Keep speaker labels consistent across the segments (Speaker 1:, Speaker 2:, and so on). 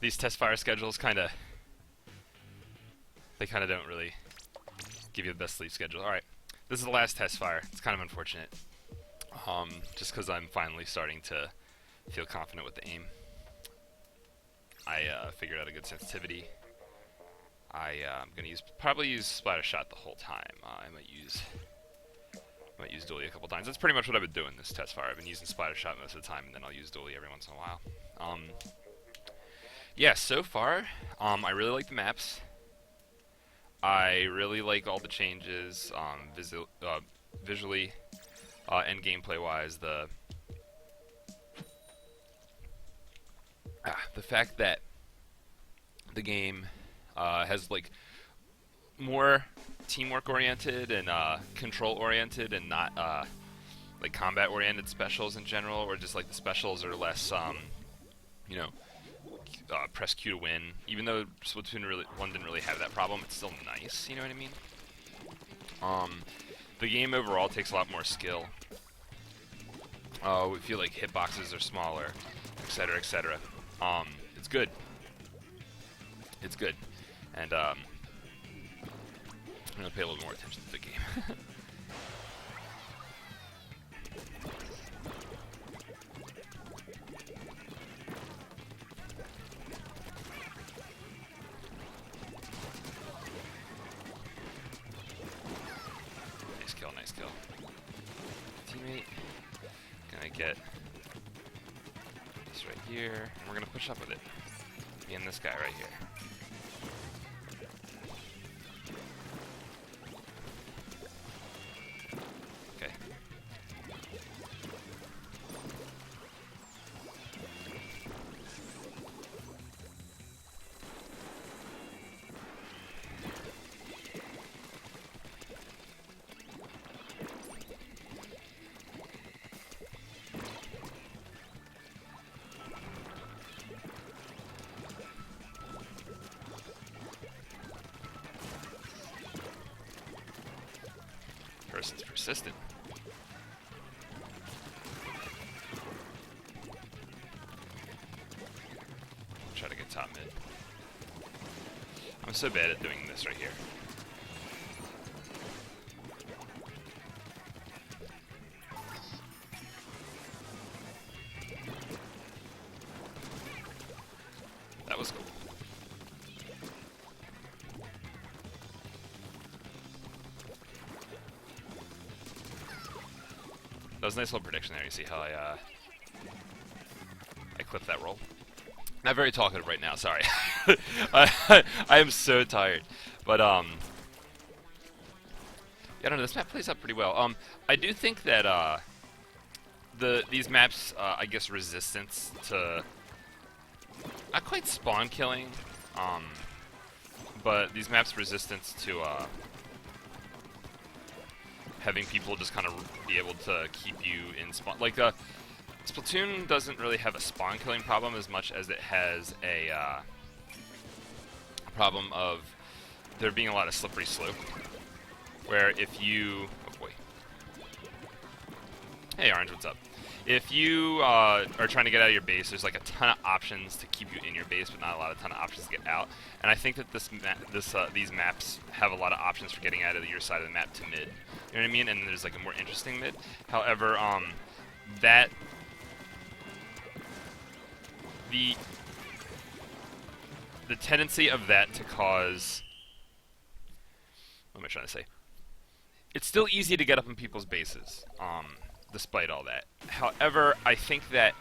Speaker 1: these Testfire schedules they kind of don't really give you the best sleep schedule. All right, this is the last Testfire. It's kind of unfortunate, just because I'm finally starting to feel confident with the aim. I figured out a good sensitivity. I'm gonna probably use splatter shot the whole time. I might use dually a couple times. That's pretty much what I've been doing this Testfire. I've been using splatter shot most of the time, and then I'll use dually every once in a while. Yeah, so far, I really like the maps. I really like all the changes, visually and gameplay-wise. The fact that the game has like more teamwork oriented and control oriented, and not like combat oriented specials in general, or just like the specials are less you know press Q to win. Even though Splatoon 1 didn't really have that problem, it's still nice, you know what I mean? The game overall takes a lot more skill. We feel like hitboxes are smaller, etc., etc. It's good. It's good. And I'm gonna pay a little more attention to the game. Nice kill. Teammate. Gonna get this right here, and we're gonna push up with it. Me and this guy right here. Okay. Person's persistent. Try to get top mid. I'm so bad at doing this right here. That was cool. That was a nice little prediction there. You see how I clipped that roll. Not very talkative right now. Sorry. I am so tired. But yeah, I don't know. This map plays out pretty well. I do think that these maps, I guess, resistance to not quite spawn killing, but these maps resistance to having people just kind of be able to keep you in spawn. Like, Splatoon doesn't really have a spawn killing problem as much as it has a problem of there being a lot of slippery slope. Where if you... Oh boy. Hey Orange, what's up? If you are trying to get out of your base, there's like a ton of options to keep you in your base, but not a ton of options to get out. And I think that these maps have a lot of options for getting out of your side of the map to mid. You know what I mean? And there's like a more interesting mid. However, the tendency of that to cause... What am I trying to say? It's still easy to get up in people's bases. Despite all that. However, I think that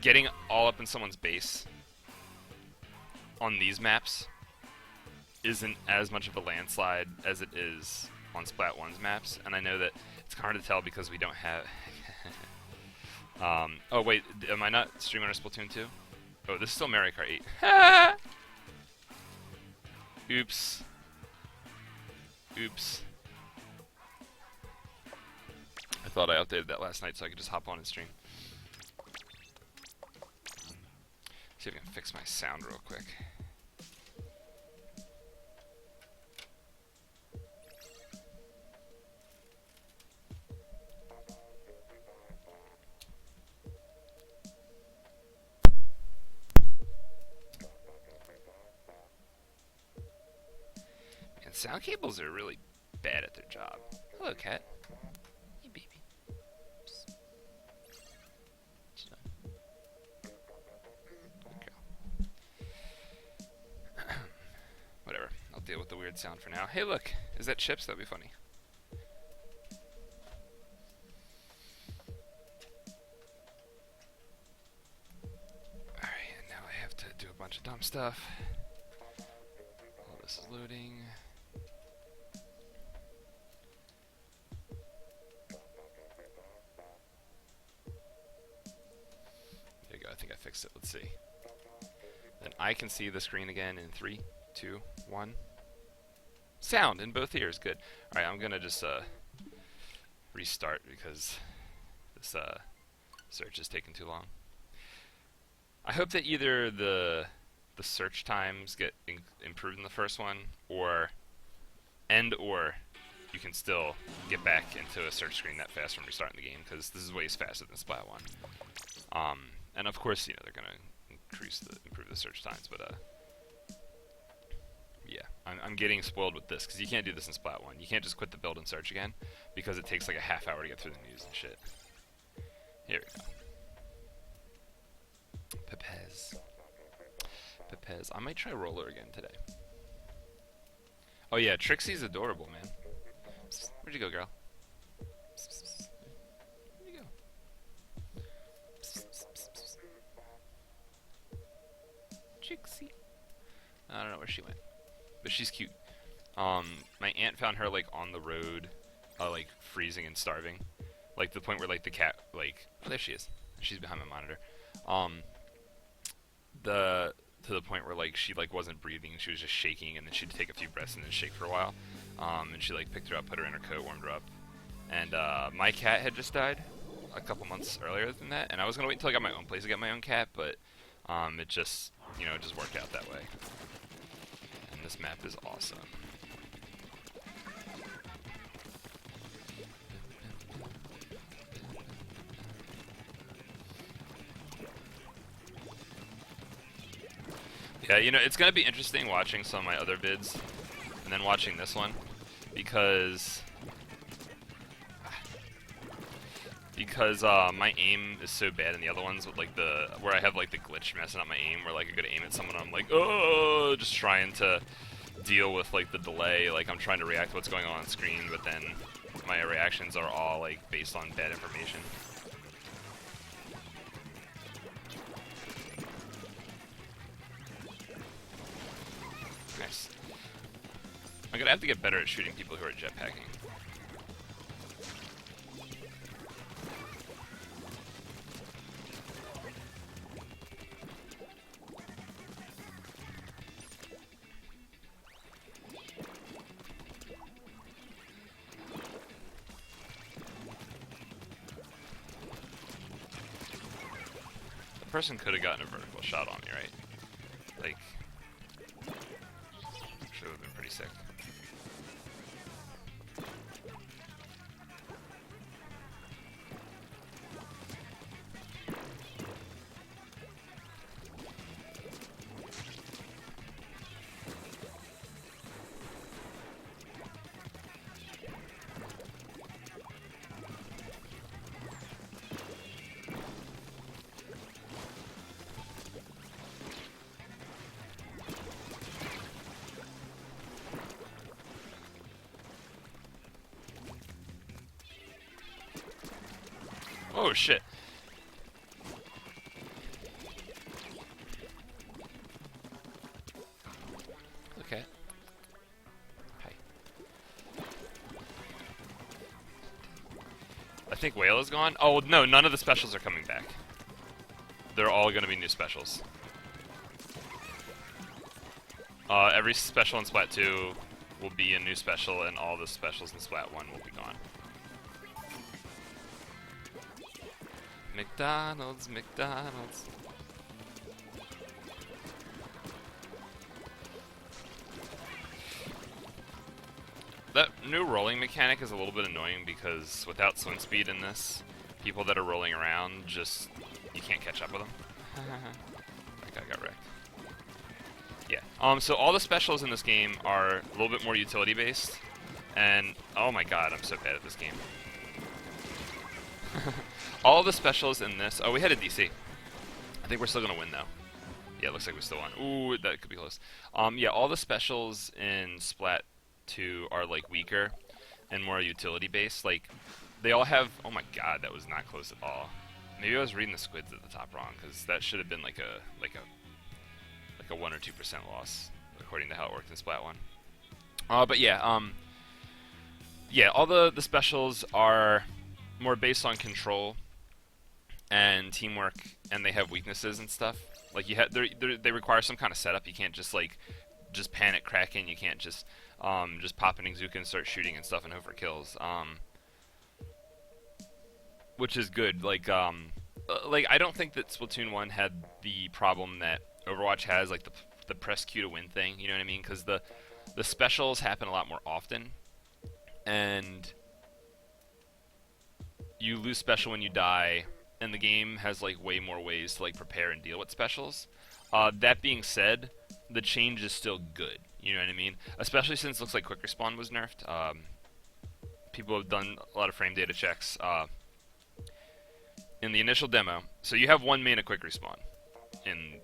Speaker 1: getting all up in someone's base on these maps isn't as much of a landslide as it is on Splat 1's maps, and I know that it's hard to tell because we don't have... oh wait, am I not streaming on Splatoon 2? Oh, this is still Mario Kart 8. Oops. Oops. I thought I updated that last night so I could just hop on and stream. See if I can fix my sound real quick. Sound cables are really bad at their job. Hello, cat. Hey, baby. Psst. Good girl. Whatever. I'll deal with the weird sound for now. Hey, look. Is that chips? That'd be funny. Alright, and now I have to do a bunch of dumb stuff. All this is loading. There you go. I think I fixed it. Let's see. Then I can see the screen again in 3, 2, 1. Sound in both ears. Good. Alright, I'm gonna just restart because this search is taking too long. I hope that either the search times get improved in the first one, or you can still get back into a search screen that fast from restarting the game, because this is way faster than Splat 1. And of course, you know, they're gonna improve the search times, but yeah, I'm getting spoiled with this, because you can't do this in Splat 1. You can't just quit the build and search again, because it takes like a half hour to get through the news and shit. Here we go. Pepez. I might try Roller again today. Oh yeah, Trixie's adorable, man. Where'd you go, girl? Where'd you go? Trixie. I don't know where she went, but she's cute. My aunt found her like on the road, like freezing and starving, like to the point where like the cat, like, oh, there she is. She's behind my monitor. To the point where like she like wasn't breathing, she was just shaking, and then she'd take a few breaths and then shake for a while. And she like picked her up, put her in her coat, warmed her up. And my cat had just died a couple months earlier than that, and I was gonna wait until I got my own place to get my own cat, but it just, you know, it just worked out that way. And this map is awesome. Yeah, you know, it's going to be interesting watching some of my other vids and then watching this one, because my aim is so bad in the other ones with like where I have like the glitch messing up my aim, where like I go to aim at someone and I'm like, oh, just trying to deal with like the delay, like I'm trying to react to what's going on screen, but then my reactions are all like based on bad information. Nice. I'm gonna have to get better at shooting people who are jetpacking. The person could have gotten a vertical shot on me, right? Like, actually would have been pretty sick. Oh shit. Okay. Hi. I think Whale is gone. Oh no, none of the specials are coming back. They're all gonna be new specials. Every special in Splat 2 will be a new special, and all the specials in Splat 1 will be gone. McDonald's, McDonald's. That new rolling mechanic is a little bit annoying, because without swing speed in this, people that are rolling around just, you can't catch up with them. That guy got wrecked. Yeah. So all the specials in this game are a little bit more utility based, and oh my god, I'm so bad at this game. All the specials in this. Oh, we had a DC. I think we're still gonna win though. Yeah, it looks like we still won. Ooh, that could be close. Yeah, all the specials in Splat 2 are like weaker and more utility based. Like they all have. Oh my god, that was not close at all. Maybe I was reading the squids at the top wrong, because that should have been like a 1 or 2% loss according to how it worked in Splat 1. But yeah, yeah, all the specials are more based on control and teamwork, and they have weaknesses and stuff. Like they require some kind of setup. You can't just just panic cracking. You can't just pop an Izuka and start shooting and stuff and hope for kills. Which is good. Like I don't think that Splatoon 1 had the problem that Overwatch has, like the press Q to win thing. You know what I mean? Because the specials happen a lot more often, and you lose special when you die, and the game has like way more ways to like prepare and deal with specials. That being said, the change is still good. You know what I mean? Especially since it looks like quick respawn was nerfed. People have done a lot of frame data checks. In the initial demo, so you have 1 mana quick respawn in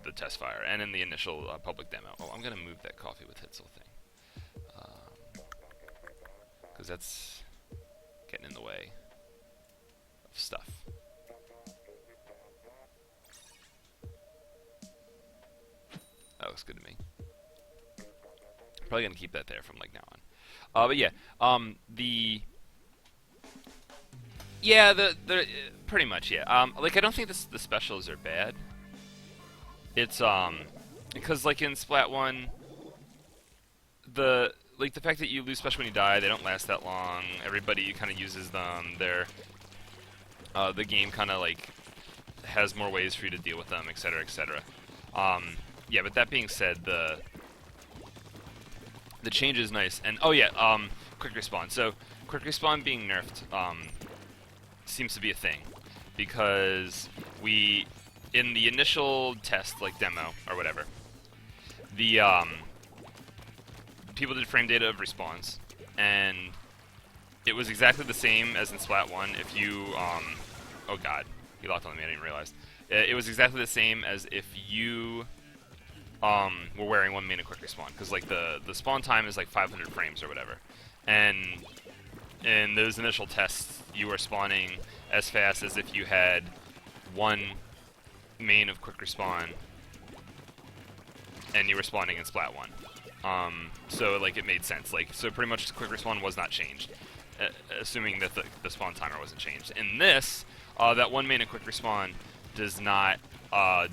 Speaker 1: the Testfire and in the initial public demo. Oh, I'm gonna move that coffee with Hitzel thing, because that's getting in the way of stuff. That looks good to me. Probably gonna keep that there from like now on. But yeah, yeah, the pretty much, yeah. Like I don't think the specials are bad. It's because like in Splat 1, the fact that you lose special when you die, they don't last that long. Everybody kind of uses them. The game kind of like has more ways for you to deal with them, etc., etc. Yeah, but that being said, the change is nice. And oh yeah, quick respawn. So quick respawn being nerfed seems to be a thing, because in the initial test, like demo or whatever, the people did frame data of respawns, and it was exactly the same as in Splat 1. If you oh god, he locked on me, I didn't realize. It was exactly the same as if you were wearing 1 mana quick respawn, because like the spawn time is like 500 frames or whatever, and in those initial tests you were spawning as fast as if you had 1 main of quick respawn and you were spawning in Splat 1. So like it made sense. Like, so pretty much quick respawn was not changed, assuming that the spawn timer wasn't changed. In this, that 1 main of quick respawn does not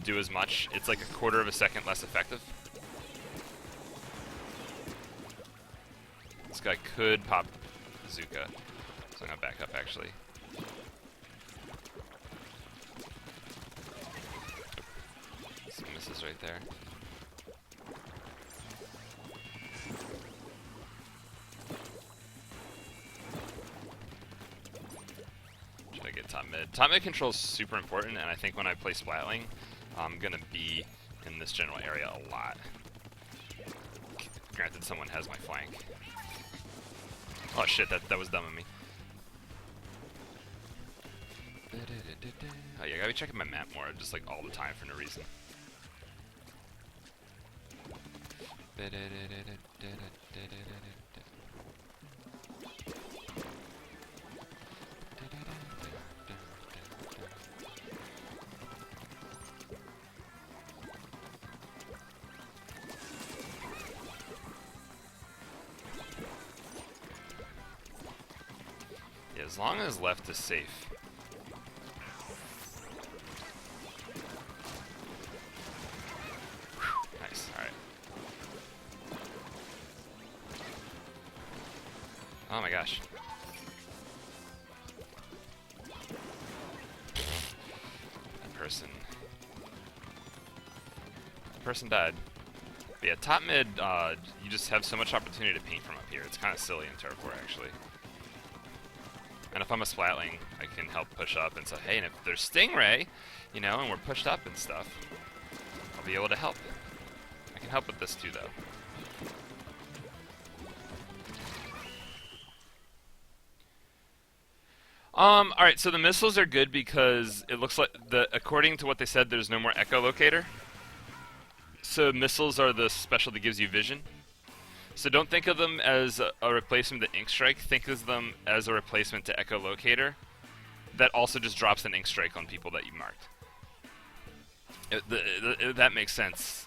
Speaker 1: do as much. It's like 1/4 of a second less effective. This guy could pop Zuka, so I'm gonna back up actually. Some misses right there. Should I get top mid? Top mid control is super important, and I think when I play Splatling, I'm gonna be in this general area a lot. Granted, someone has my flank. Oh shit, that was dumb of me. Oh yeah, I gotta be checking my map more, just like all the time for no reason. Yeah, as long as left is safe. Nice, alright. Oh my gosh. That person died. But yeah, top mid, you just have so much opportunity to paint from up here. It's kind of silly in Turf War, actually. And if I'm a Splatling, I can help push up and say, hey, and if there's Stingray, you know, and we're pushed up and stuff, I'll be able to help. I can help. help with this too, though. Alright, so the missiles are good because it looks like, according to what they said, there's no more echolocator. So missiles are the special that gives you vision. So don't think of them as a replacement to Ink Strike, think of them as a replacement to echolocator that also just drops an Ink Strike on people that you marked. That makes sense.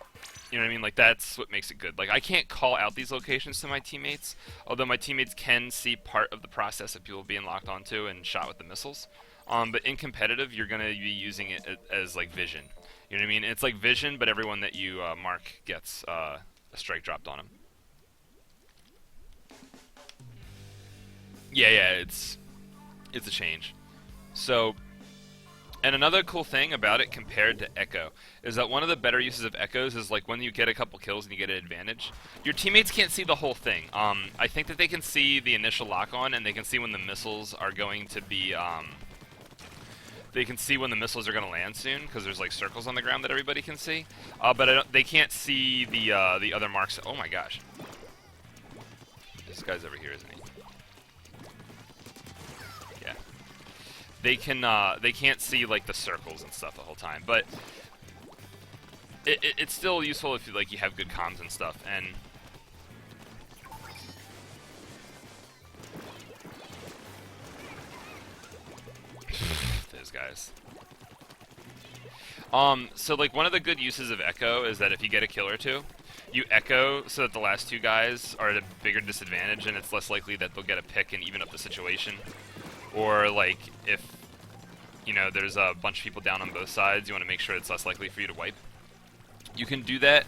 Speaker 1: You know what I mean? Like, that's what makes it good. Like, I can't call out these locations to my teammates, although my teammates can see part of the process of people being locked onto and shot with the missiles. But in competitive, you're going to be using it as, like, vision. You know what I mean? It's like vision, but everyone that you mark gets a strike dropped on them. Yeah, it's a change. So, and another cool thing about it compared to Echo is that one of the better uses of Echoes is like when you get a couple kills and you get an advantage, your teammates can't see the whole thing. I think that they can see the initial lock on and they can see when the missiles are going to be, they can see when the missiles are going to land soon because there's like circles on the ground that everybody can see. But they can't see the other marks. Oh my gosh. This guy's over here, isn't he? Yeah. They can't see like the circles and stuff the whole time, but it's still useful if you have good comms and stuff. And those guys. So like one of the good uses of Echo is that if you get a kill or two, you echo so that the last two guys are at a bigger disadvantage and it's less likely that they'll get a pick and even up the situation. Or like if there's a bunch of people down on both sides, you want to make sure it's less likely for you to wipe. You can do that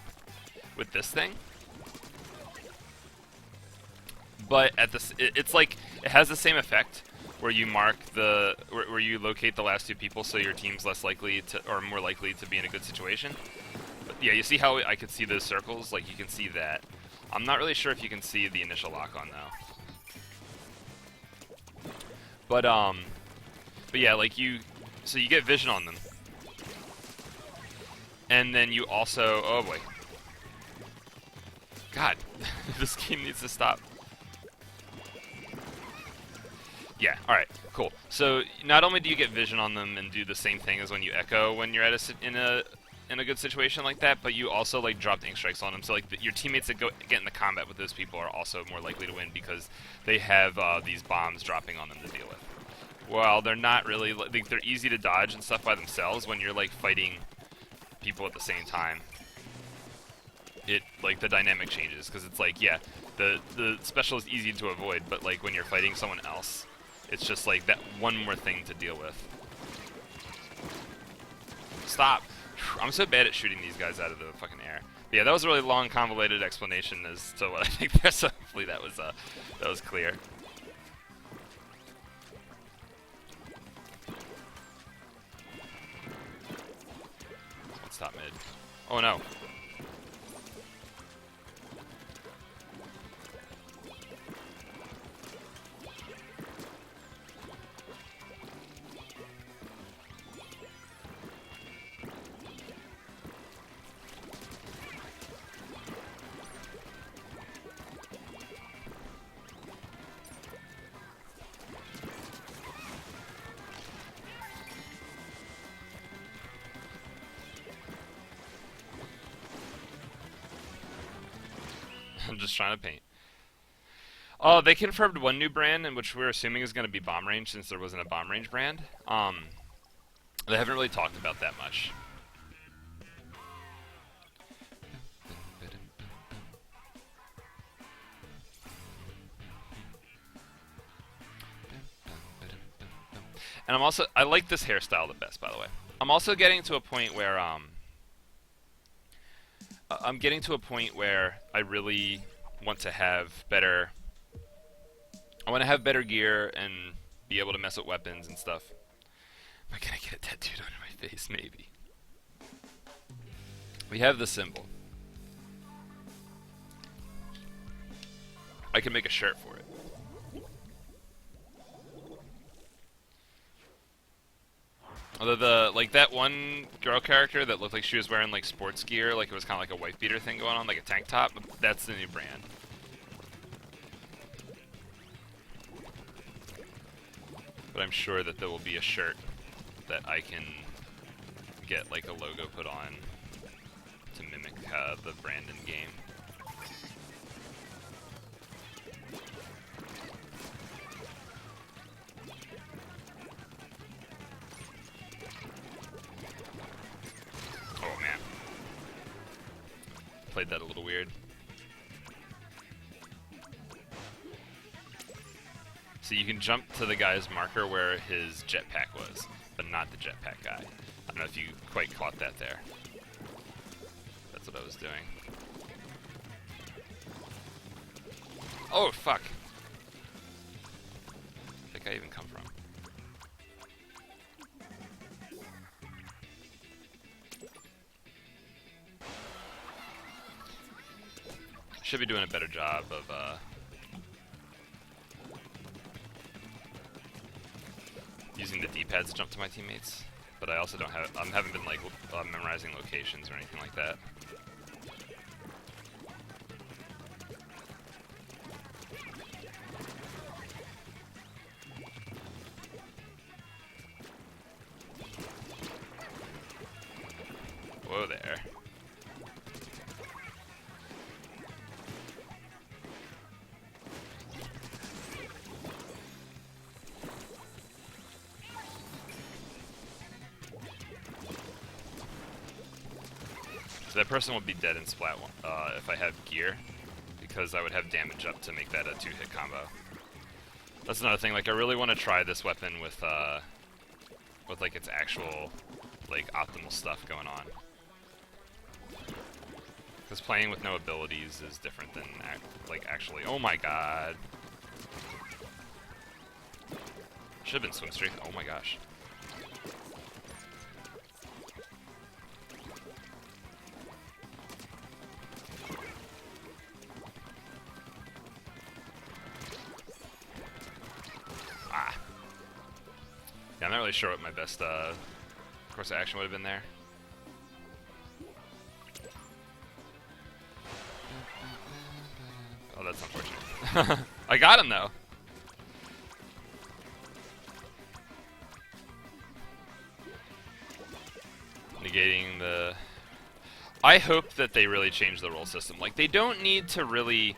Speaker 1: with this thing. But at this it's like it has the same effect where you mark where you locate the last two people so your team's less likely to or more likely to be in a good situation. But yeah, you see how I could see those circles? Like you can see that. I'm not really sure if you can see the initial lock on though. But yeah, like so you get vision on them. And then you also, oh boy. God, this game needs to stop. Yeah, alright, cool. So not only do you get vision on them and do the same thing as when you echo when you're at in a good situation like that, but you also like drop ink strikes on them. So like your teammates that get into combat with those people are also more likely to win because they have these bombs dropping on them to deal with. Well, they're not really, like, they're easy to dodge and stuff by themselves when you're like fighting people at the same time. Like the dynamic changes because it's like, yeah, the special is easy to avoid, but like when you're fighting someone else, it's just like that one more thing to deal with. Stop. I'm so bad at shooting these guys out of the fucking air. But yeah, that was a really long, convoluted explanation as to what I think there, so hopefully that was clear. Let's stop mid. Oh no. I'm just trying to paint. Oh, they confirmed one new brand, in which we're assuming is going to be bomb range, since there wasn't a bomb range brand. They haven't really talked about that much. And I like this hairstyle the best, by the way. I'm also getting to a point where, I really want to have better... I want to have better gear and be able to mess with weapons and stuff. Am I gonna get a tattooed under my face? Maybe. We have the symbol. I can make a shirt for it. Although the like that one girl character that looked like she was wearing like sports gear, like it was kind of like a wife beater thing going on, like a tank top. That's the new brand. But I'm sure that there will be a shirt that I can get like a logo put on to mimic the brand in game. Oh man. Played that a little weird. So you can jump to the guy's marker where his jetpack was, but not the jetpack guy. I don't know if you quite caught that there. That's what I was doing. Oh, fuck. Where'd that guy even come from? Should be doing a better job of, using the D-pads to jump to my teammates, but I also don't have. I haven't been like memorizing locations or anything like that. Whoa there. So that person would be dead in Splat if I have gear, because I would have damage up to make that a 2-hit combo. That's another thing. Like, I really want to try this weapon with like its actual like optimal stuff going on. Because playing with no abilities is different than like actually. Oh my god! Should have been swim straight. Oh my gosh. Yeah, I'm not really sure what my best course of action would have been there. Oh, that's unfortunate. I got him, though. Negating the... I hope that they really change the roll system. Like, they don't need to really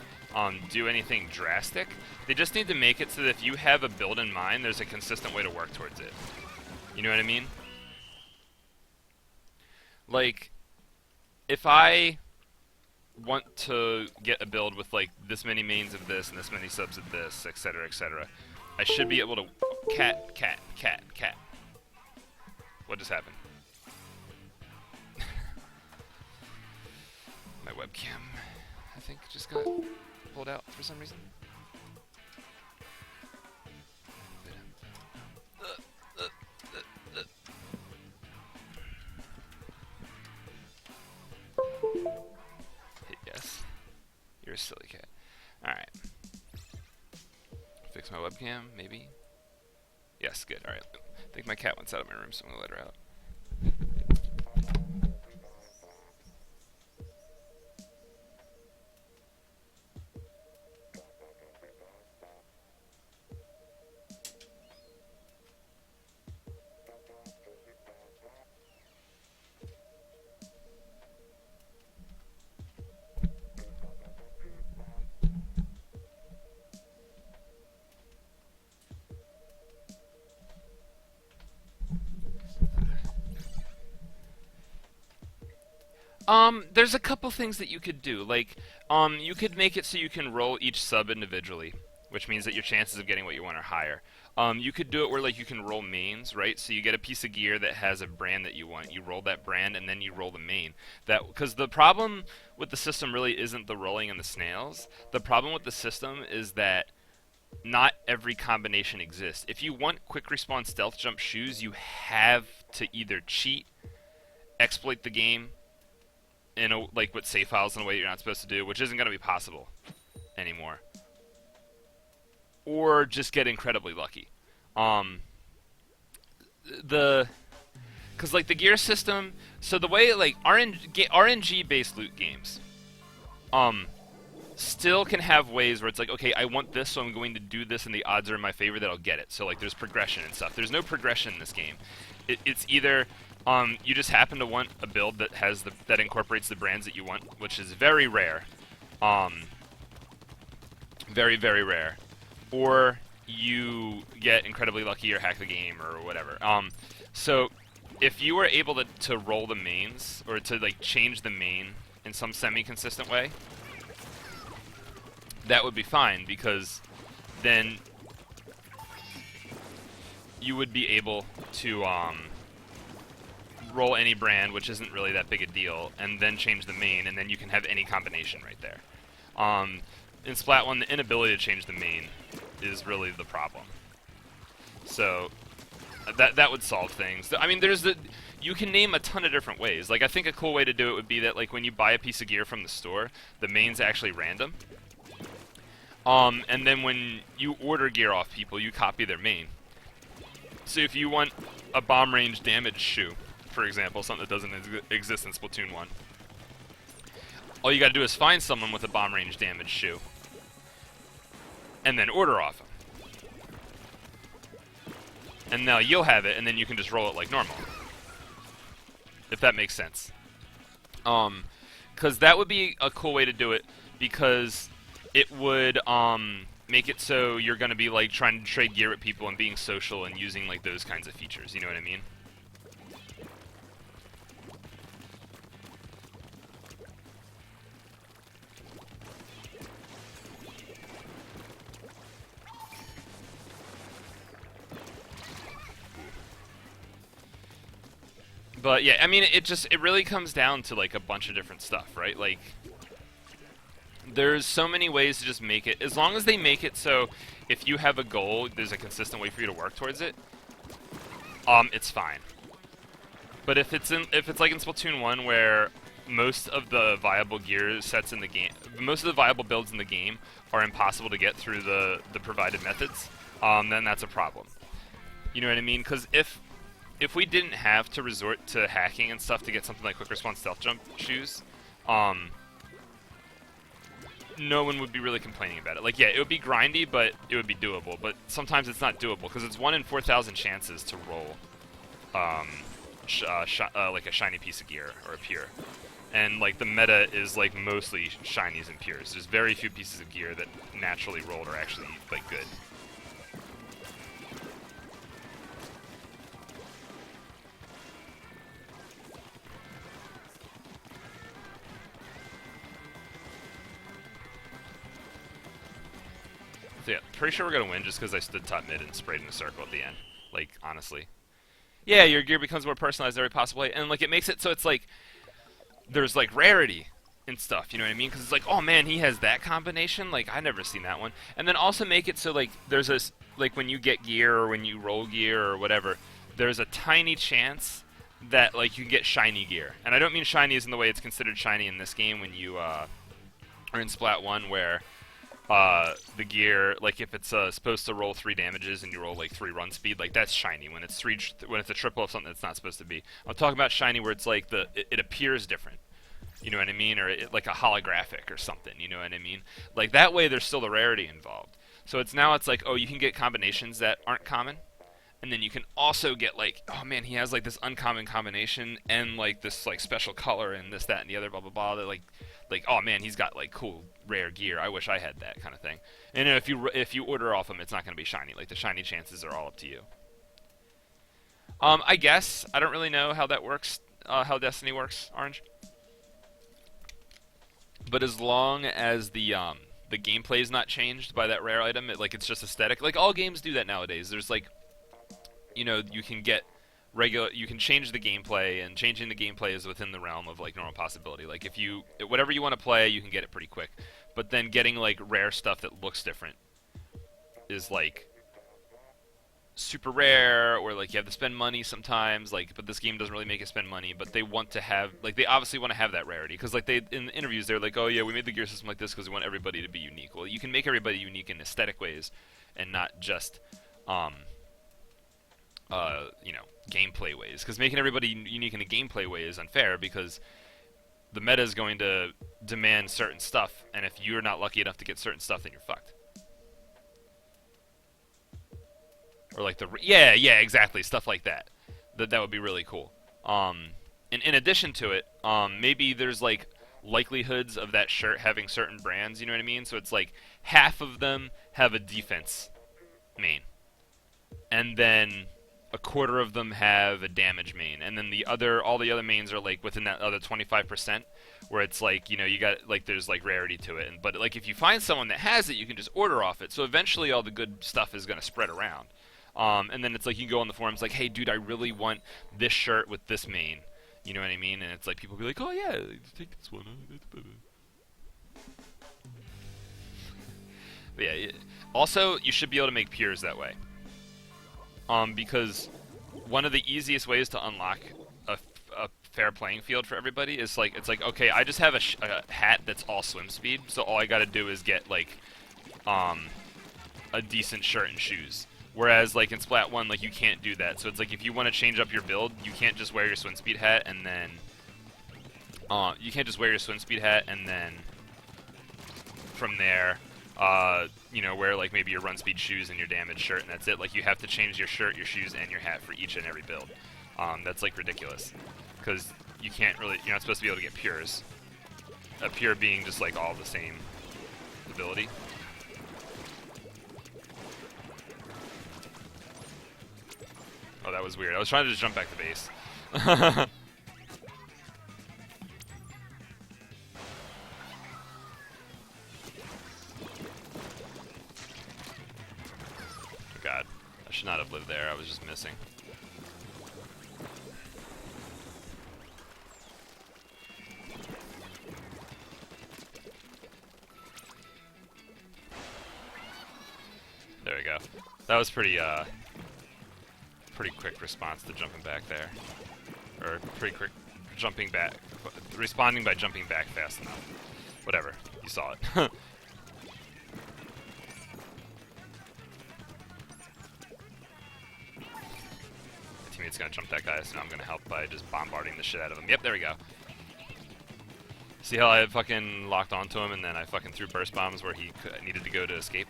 Speaker 1: do anything drastic. They just need to make it so that if you have a build in mind, there's a consistent way to work towards it. You know what I mean? Like, if I want to get a build with like this many mains of this and this many subs of this, etc., etc., I should be able to... Cat. What just happened? My webcam, I think, just got pulled out for some reason. Hit yes. You're a silly cat. Alright. Fix my webcam, maybe? Yes, good. Alright. I think my cat wants out of my room, so I'm gonna let her out. There's a couple things that you could do. Like, you could make it so you can roll each sub individually, which means that your chances of getting what you want are higher. You could do it where, like, you can roll mains, right? So you get a piece of gear that has a brand that you want. You roll that brand, and then you roll the main. Because the problem with the system really isn't the rolling and the snails. The problem with the system is that not every combination exists. If you want quick respawn stealth jump shoes, you have to either cheat, exploit the game, like with save files in a way you're not supposed to do, which isn't going to be possible anymore, or just get incredibly lucky. The because like the gear system, so the way like RNG based loot games, um, still can have ways where it's like, okay, I want this, so I'm going to do this, and the odds are in my favor that I'll get it. So like there's progression and stuff. There's no progression in this game. It's either you just happen to want a build that has that incorporates the brands that you want, which is very rare, very very rare, or you get incredibly lucky or hack the game or whatever. So if you were able to roll the mains or to like change the main in some semi-consistent way, that would be fine, because then you would be able to roll any brand, which isn't really that big a deal, and then change the main, and then you can have any combination right there. In Splat 1, the inability to change the main is really the problem. So that would solve things. I mean, you can name a ton of different ways. Like, I think a cool way to do it would be that, like, when you buy a piece of gear from the store, the main's actually random. And then when you order gear off people, you copy their main. So if you want a bomb range damage shoe, for example, something that doesn't exist in Splatoon 1, all you gotta do is find someone with a bomb range damage shoe, and then order off them. And now you'll have it, and then you can just roll it like normal. If that makes sense. Because that would be a cool way to do it, because it would make it so you're going to be like trying to trade gear with people and being social and using like those kinds of features. You know what I mean? But yeah, I mean, it really comes down to like a bunch of different stuff, right? Like, there's so many ways to just make it, as long as they make it so if you have a goal, there's a consistent way for you to work towards it. It's fine. But if it's like in Splatoon 1, where most of the viable gear sets in the game, most of the viable builds in the game are impossible to get through the provided methods, then that's a problem. You know what I mean? Because if we didn't have to resort to hacking and stuff to get something like quick response stealth jump shoes, no one would be really complaining about it. Like, yeah, it would be grindy, but it would be doable. But sometimes it's not doable, because it's 1 in 4,000 chances to roll like a shiny piece of gear or a pure. And like the meta is like mostly shinies and pures. There's very few pieces of gear that naturally rolled are actually like good. So yeah, pretty sure we're gonna win just because I stood top mid and sprayed in a circle at the end. Like, honestly. Yeah, your gear becomes more personalized every possible way, and like it makes it so it's like there's like rarity and stuff, you know what I mean? Because it's like, oh man, he has that combination, like I never seen that one. And then also make it so like there's this, like when you get gear or when you roll gear or whatever, there's a tiny chance that like you get shiny gear. And I don't mean shiny as in the way it's considered shiny in this game when you are in Splat 1, where the gear, like if it's supposed to roll 3 damages and you roll like 3 run speed, like that's shiny. When it's a triple of something that's not supposed to be. I'm talking about shiny where it's like it appears different. You know what I mean? Or like a holographic or something. You know what I mean? Like that way, there's still the rarity involved. So it's like, oh, you can get combinations that aren't common, and then you can also get like, oh man, he has like this uncommon combination and like this like special color and this, that, and the other, blah blah blah. That like oh man, he's got like cool rare gear. I wish I had that kind of thing. And if you order off him, it's not going to be shiny. Like the shiny chances are all up to you. I guess I don't really know how that works. How Destiny works, Orange. But as long as the gameplay is not changed by that rare item, it's just aesthetic. Like all games do that nowadays. There's like, you know, you can change the gameplay, and changing the gameplay is within the realm of like normal possibility. Like if whatever you want to play, you can get it pretty quick. But then getting like rare stuff that looks different is like super rare, or like you have to spend money sometimes. Like, but this game doesn't really make you spend money. But they want to have, like, they obviously want to have that rarity, because like in the interviews they're like, oh yeah, we made the gear system like this because we want everybody to be unique. Well, you can make everybody unique in aesthetic ways, and not just you know, gameplay ways. Because making everybody unique in a gameplay way is unfair because the meta is going to demand certain stuff, and if you're not lucky enough to get certain stuff, then you're fucked. Or like yeah, exactly, stuff like that. That would be really cool. And in addition to it, maybe there's like likelihoods of that shirt having certain brands. You know what I mean? So it's like half of them have a defense main, and then a quarter of them have a damage main, and then all the other mains are like within that other 25%, where it's like, you know, you got like there's like rarity to it, but like if you find someone that has it, you can just order off it. So eventually all the good stuff is gonna spread around. And then it's like you go on the forums like, hey dude, I really want this shirt with this main. You know what I mean? And it's like people be like, oh yeah, take this one. But yeah, also you should be able to make pures that way. Because one of the easiest ways to unlock a fair playing field for everybody is like, it's like, okay, I just have a hat that's all swim speed, so all I gotta do is get like a decent shirt and shoes. Whereas like in Splat 1, like you can't do that. So it's like if you want to change up your build, you can't just wear your swim speed hat and then from there you know, wear like maybe your run speed shoes and your damage shirt, and that's it. Like you have to change your shirt, your shoes, and your hat for each and every build. That's like ridiculous, because you can't really, you're not supposed to be able to get pures. A pure being just like all the same ability. Oh, that was weird. I was trying to just jump back to base. God, I should not have lived there. I was just missing. There we go. That was pretty quick response to jumping back there. Or pretty quick jumping back, responding by jumping back fast enough. Whatever, you saw it. Teammate's gonna jump that guy, so now I'm gonna help by just bombarding the shit out of him. Yep, there we go. See how I fucking locked onto him and then I fucking threw burst bombs where he needed to go to escape?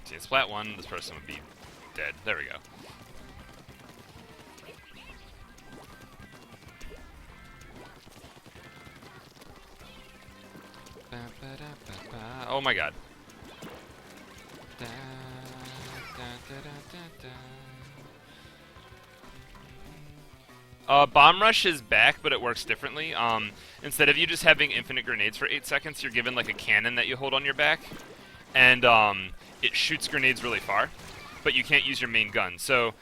Speaker 1: See, in Splat 1, this person would be dead. There we go. Oh my god. Bomb Rush is back, but it works differently. Instead of you just having infinite grenades for 8 seconds, you're given like a cannon that you hold on your back. And it shoots grenades really far, but you can't use your main gun. So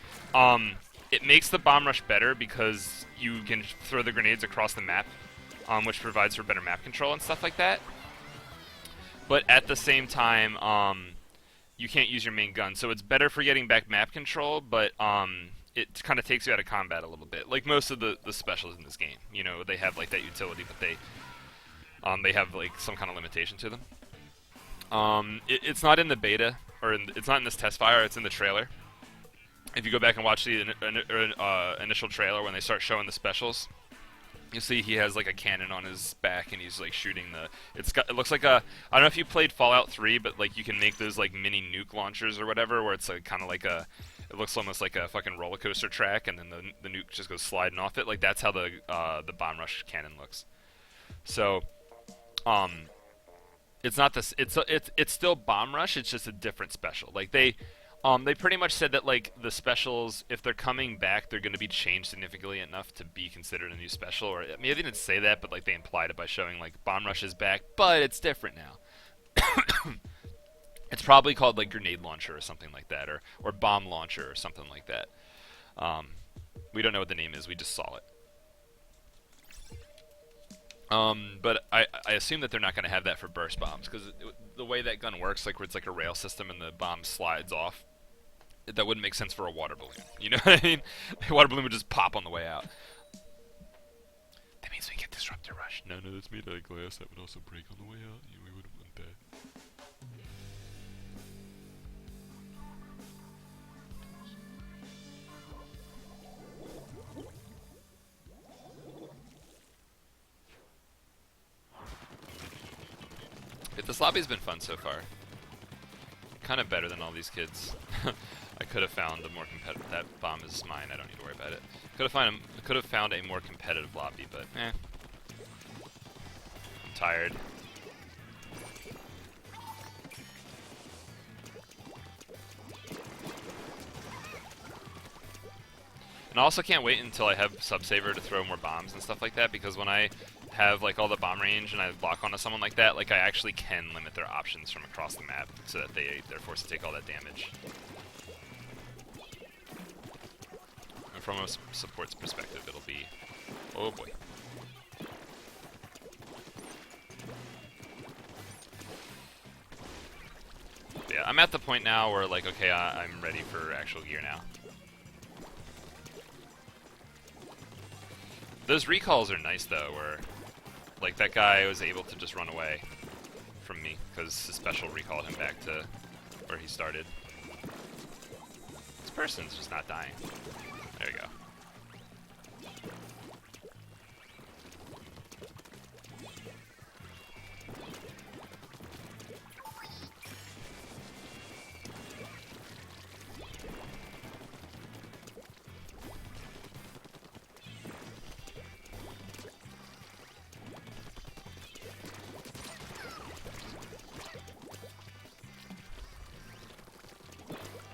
Speaker 1: it makes the Bomb Rush better because you can throw the grenades across the map, which provides for better map control and stuff like that. But at the same time, you can't use your main gun. So it's better for getting back map control, but it kind of takes you out of combat a little bit. Like most of the specials in this game. You know, they have like that utility, but they have like some kind of limitation to them. It's not in the beta, or it's not in this Testfire, it's in the trailer. If you go back and watch the initial trailer when they start showing the specials, you'll see he has like a cannon on his back and he's like shooting it looks like I don't know if you played Fallout 3, but like you can make those like mini nuke launchers or whatever, where it's like kind of like it looks almost like a fucking roller coaster track, and then the nuke just goes sliding off it. Like that's how the Bomb Rush cannon looks. So, it's not this. It's still Bomb Rush. It's just a different special. Like they, They pretty much said that like the specials, if they're coming back, they're going to be changed significantly enough to be considered a new special. Or I mean, they didn't say that, but like they implied it by showing like Bomb Rush is back, but it's different now. It's probably called like Grenade Launcher or something like that, or Bomb Launcher or something like that. Um, we don't know what the name is. We just saw it. But I assume that they're not going to have that for burst bombs, because the way that gun works, like where it's like a rail system and the bomb slides off, that wouldn't make sense for a water balloon. You know what I mean? A water balloon would just pop on the way out. That means we get Disruptor Rush. No, that's made out of glass. That would also break on the way out. We wouldn't want that. This lobby's been fun so far. Kind of better than all these kids. I could have found a more competitive. That bomb is mine. I don't need to worry about it. Could have found a more competitive lobby, but eh. I'm tired. And I also can't wait until I have Subsaver to throw more bombs and stuff like that, because when I have like all the bomb range and I lock onto someone like that, like I actually can limit their options from across the map so that they're forced to take all that damage. And from a support's perspective, it'll be, oh boy. But yeah, I'm at the point now where like, okay, I'm ready for actual gear now. Those recalls are nice though, where like that guy was able to just run away from me because his special recalled him back to where he started. This person's just not dying. There you go.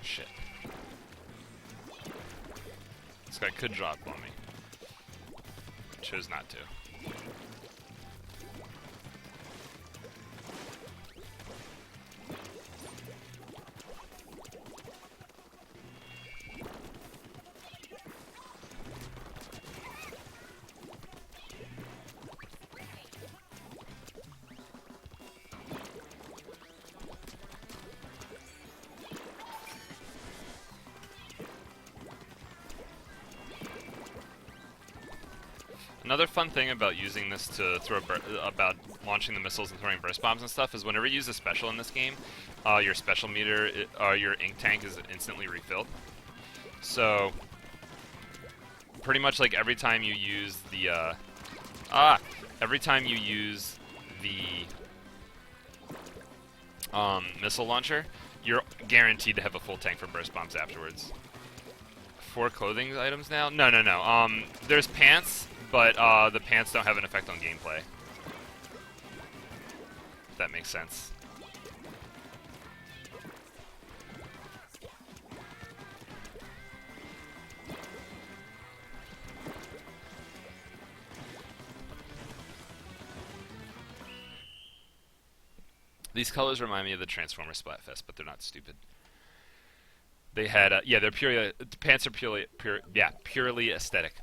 Speaker 1: Shit. This guy could drop on me. Chose not to. Another fun thing about using this to throw, about launching the missiles and throwing burst bombs and stuff, is whenever you use a special in this game, your special meter, your ink tank is instantly refilled. So, pretty much like every time you use the, missile launcher, you're guaranteed to have a full tank for burst bombs afterwards. 4 clothing items now? No. There's pants. But the pants don't have an effect on gameplay. If that makes sense. These colors remind me of the Transformer Splatfest, but they're not stupid. They had, yeah, they're purely, the pants are purely aesthetic.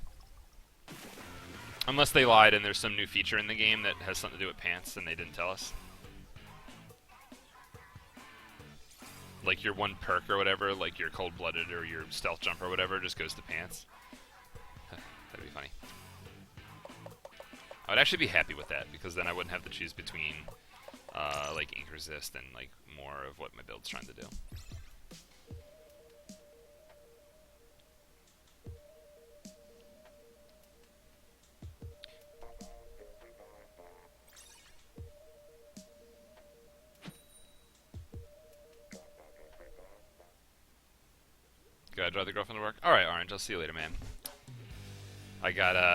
Speaker 1: Unless they lied and there's some new feature in the game that has something to do with pants and they didn't tell us. Like your one perk or whatever, like your cold-blooded or your stealth jump or whatever, just goes to pants. That'd be funny. I would actually be happy with that, because then I wouldn't have to choose between like ink resist and like more of what my build's trying to do. Gotta drive the girlfriend to work? Alright, Orange, I'll see you later, man. I got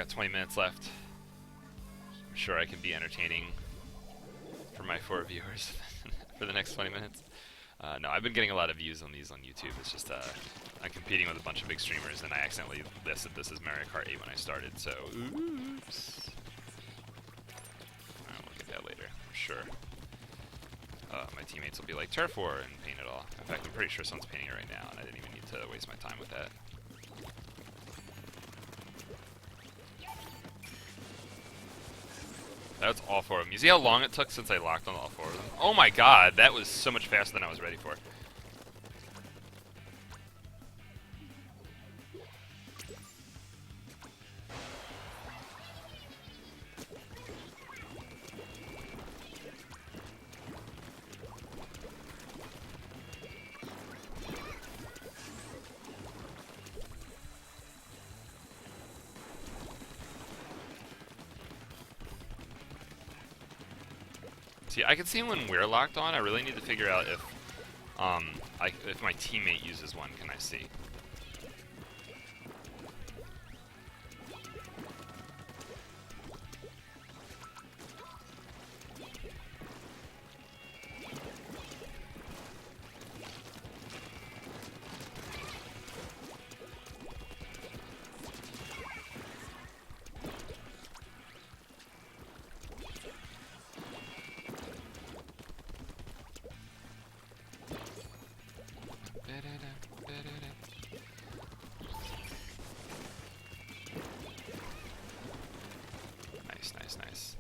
Speaker 1: 20 minutes left. I'm sure I can be entertaining for my 4 viewers for the next 20 minutes. No, I've been getting a lot of views on these on YouTube. It's just I'm competing with a bunch of big streamers, and I accidentally listed this as Mario Kart 8 when I started. So, oops. I'll look at that later. I'm sure. My teammates will be like, Turf War, and paint it all. In fact, I'm pretty sure someone's painting it right now, and I didn't even need to waste my time with that. That's all four of them. You see how long it took since I locked on all four of them? Oh my god, that was so much faster than I was ready for. See, I can see when we're locked on. I really need to figure out if if my teammate uses one. Can I see? Nice.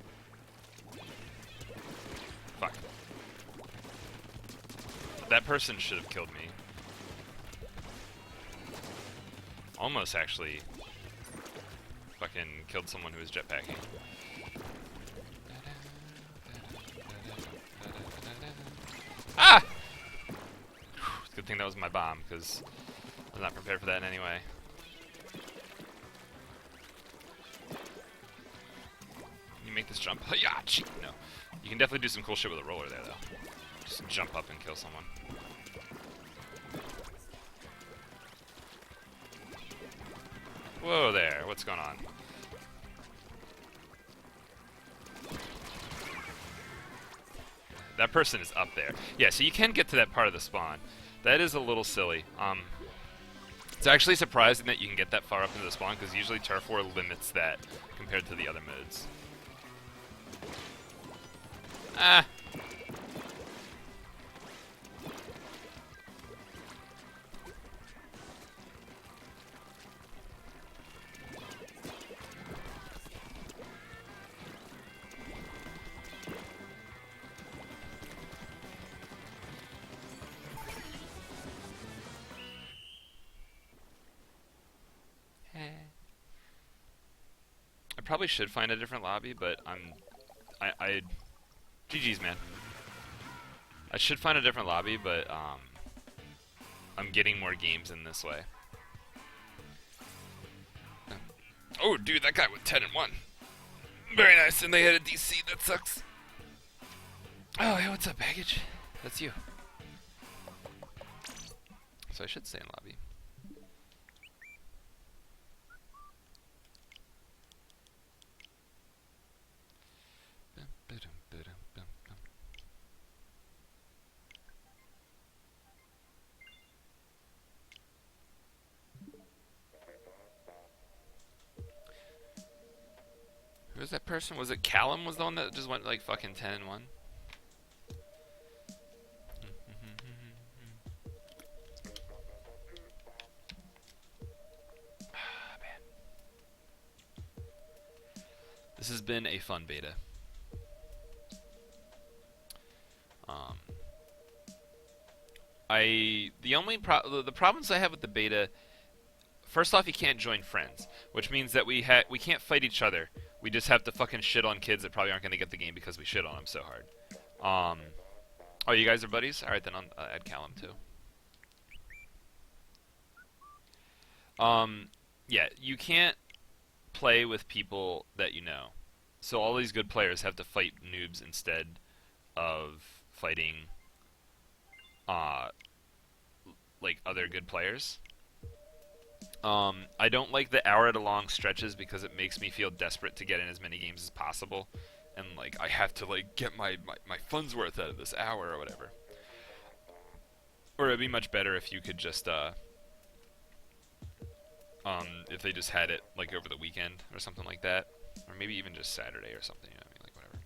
Speaker 1: Fuck. That person should have killed me. Almost, actually. Fucking killed someone who was jetpacking. Ah! Good thing that was my bomb, because I was not prepared for that in any way. Make this jump. Yeah, no. You can definitely do some cool shit with a roller there, though. Just jump up and kill someone. Whoa there, what's going on? That person is up there. Yeah, so you can get to that part of the spawn. That is a little silly. It's actually surprising that you can get that far up into the spawn, because usually Turf War limits that compared to the other modes. Ah. I probably should find a different lobby, but GG's, man. I should find a different lobby, but I'm getting more games in this way. Oh, dude, that guy with 10 and 1. Very nice, and they had a DC. That sucks. Oh, hey, what's up, baggage? That's you. So I should stay in lobby. Who was that person? Was it Callum was the one that just went like fucking 10 and 1? Man. This has been a fun beta. The only the problems I have with the beta, first off, you can't join friends, which means that we can't fight each other. We just have to fucking shit on kids that probably aren't going to get the game because we shit on them so hard. Oh, you guys are buddies? All right, then I'll add Callum too. Yeah, you can't play with people that you know. So all these good players have to fight noobs instead of fighting like other good players. I don't like the hour-long stretches because it makes me feel desperate to get in as many games as possible, and like I have to like get my funds worth out of this hour or whatever. Or it'd be much better if you could just if they just had it like over the weekend or something like that, or maybe even just Saturday or something. You know what I mean? Like whatever.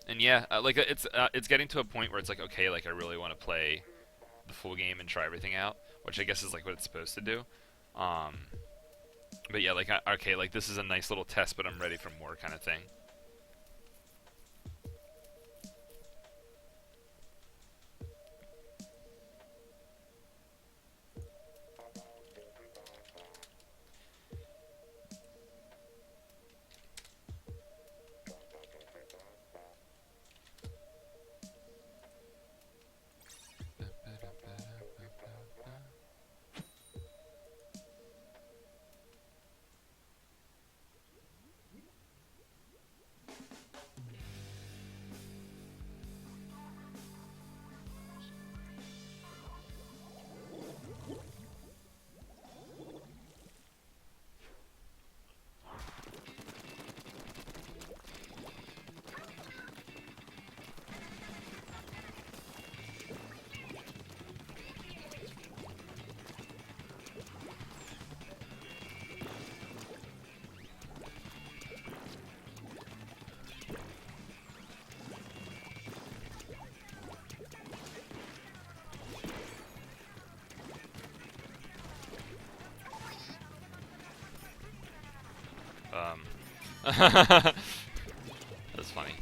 Speaker 1: And yeah, like it's getting to a point where it's like, okay, like I really want to play the full game and try everything out, which I guess is like what it's supposed to do. Um, but yeah, like okay, like this is a nice little test, but I'm ready for more kind of thing. That's funny.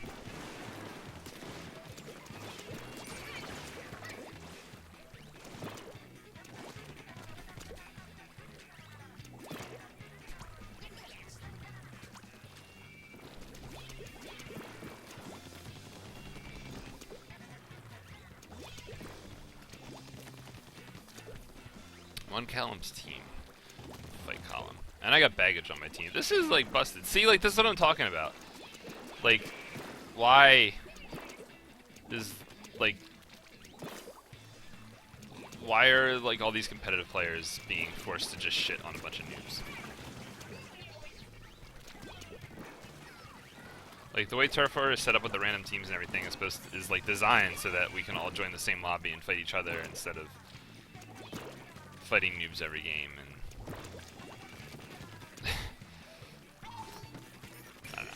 Speaker 1: On Callum's team. Fight Callum. And I got baggage on my team. This is like busted. See, like this is what I'm talking about. Like, why is like why are like all these competitive players being forced to just shit on a bunch of noobs? Like the way Turf War is set up with the random teams and everything is like designed so that we can all join the same lobby and fight each other instead of fighting noobs every game. And I don't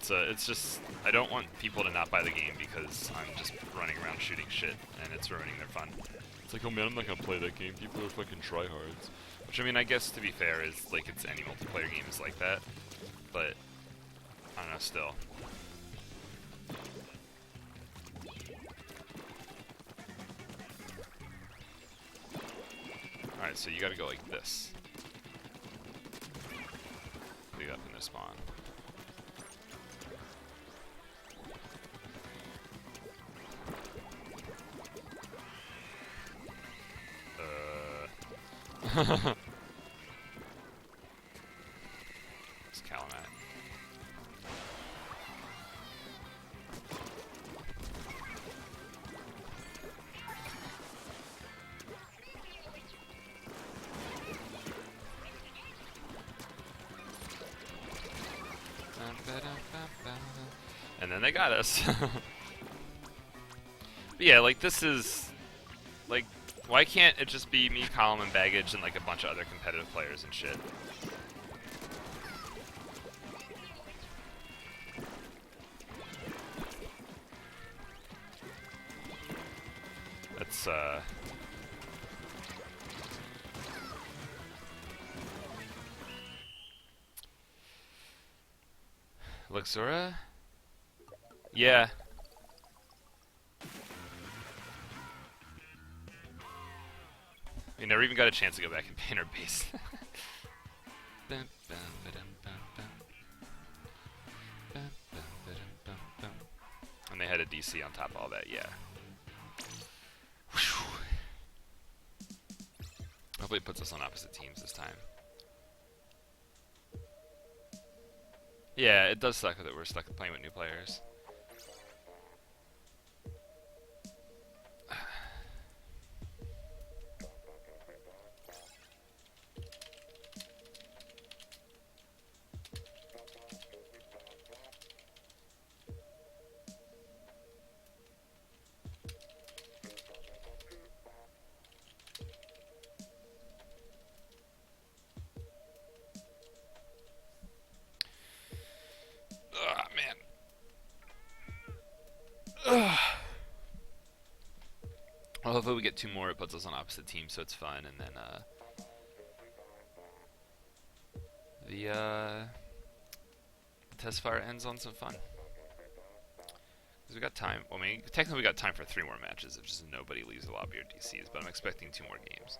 Speaker 1: know. It's just I don't want people to not buy the game because I'm just running around shooting shit and it's ruining their fun. It's like, oh man, I'm not gonna play that game. People are fucking tryhards. Which I mean, I guess to be fair is like it's any multiplayer game is like that. But I don't know, still. Alright, so you gotta go like this. Lead up in their spawn. It's Callum at. And then they got us. But yeah, like this is like why can't it just be me, Column, and Baggage and like a bunch of other competitive players and shit? That's Luxura? Yeah. We never even got a chance to go back and paint our base. And they had a DC on top of all that, yeah. Whew. Hopefully it puts us on opposite teams this time. Yeah, it does suck that we're stuck playing with new players. Well, hopefully we get 2 more, it puts us on opposite teams, so it's fun, and then, the Testfire ends on some fun. Because we got time, well, I mean, technically we got time for 3 more matches, if just nobody leaves the lobby or DCs, but I'm expecting 2 more games.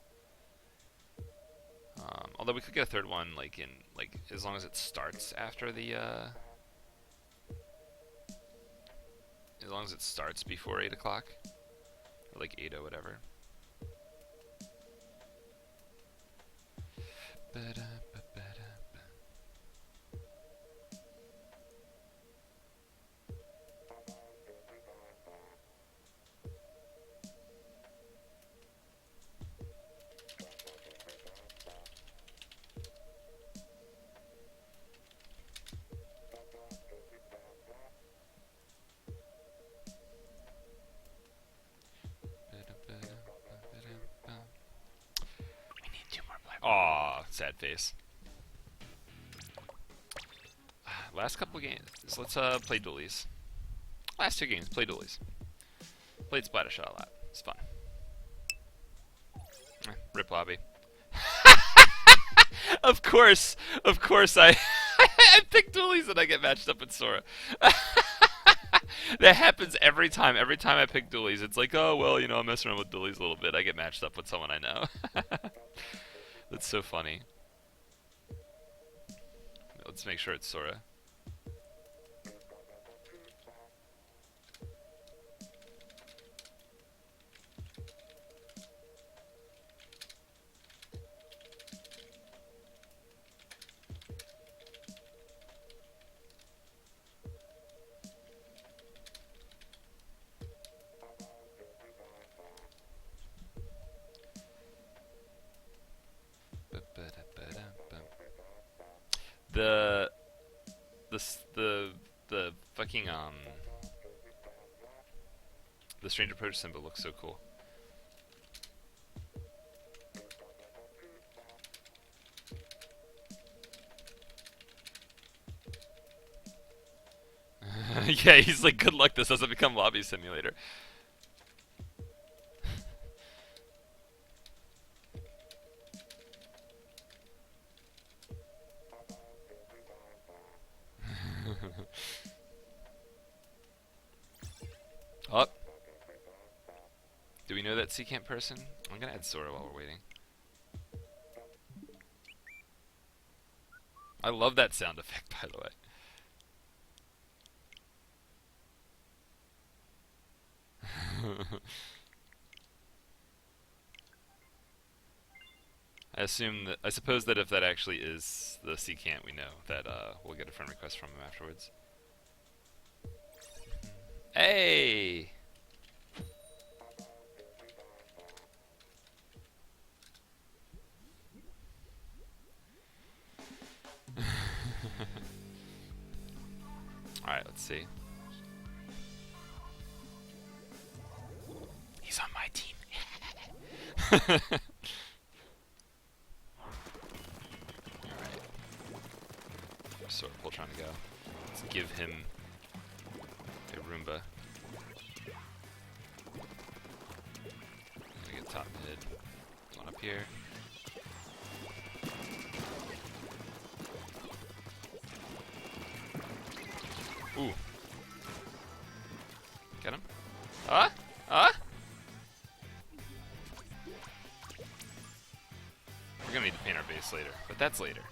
Speaker 1: Although we could get a 3rd one, like, as long as it starts after the, as long as it starts before 8 o'clock. Or like 8 or whatever. Aw, sad face. Last couple games. Let's play dualies. Last 2 games, play dualies. Played Splattershot a lot. It's fun. Rip lobby. Of course I I pick dualies and I get matched up with Sora. That happens every time. Every time I pick dualies, it's like, oh well, you know, I'm messing around with dualies a little bit. I get matched up with someone I know. That's so funny. Let's make sure it's Sora. The fucking the Strange Approach symbol looks so cool. Yeah, he's like, good luck, this doesn't become Lobby Simulator. Oh. Do we know that Sea Camp person? I'm gonna add Sora while we're waiting. I love that sound effect, by the way. I suppose that if that actually is the Sea Camp, we know that we'll get a friend request from him afterwards. Hey! Alright, let's see. He's on my team. Alright. Where's Swordpool trying to go? Let's give him a Roomba. I'm gonna get top mid. One up here. Ooh. Get him? We're gonna need to paint our base later, but that's later.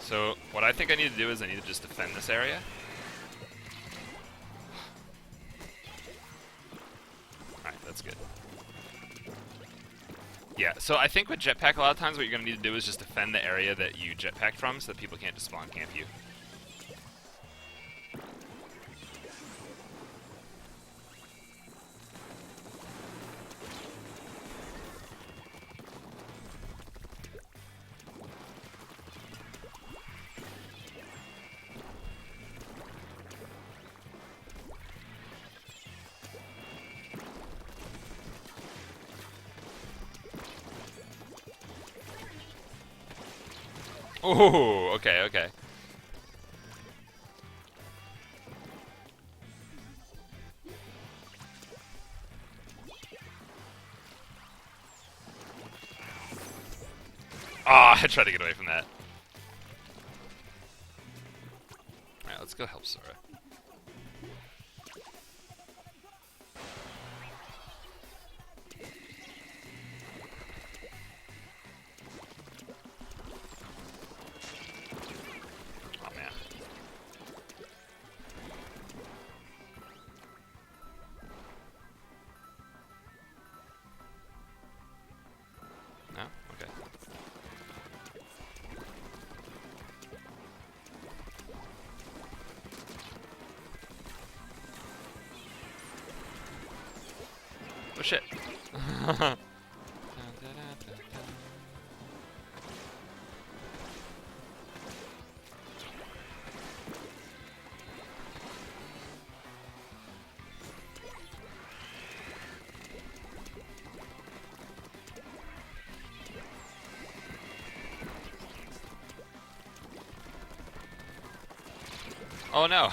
Speaker 1: So, what I think I need to do is I need to just defend this area. Alright, that's good. Yeah, so I think with jetpack a lot of times what you're going to need to do is just defend the area that you jetpacked from so that people can't just spawn camp you. Oh, okay, okay. Ah, I tried to get away from that. Alright, let's go help Sora. Oh man. No? Okay. Oh shit. Oh no.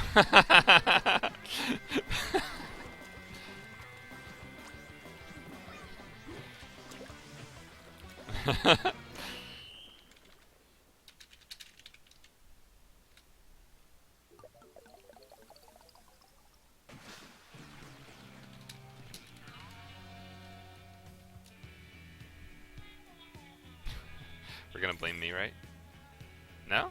Speaker 1: We're gonna blame me, right? No?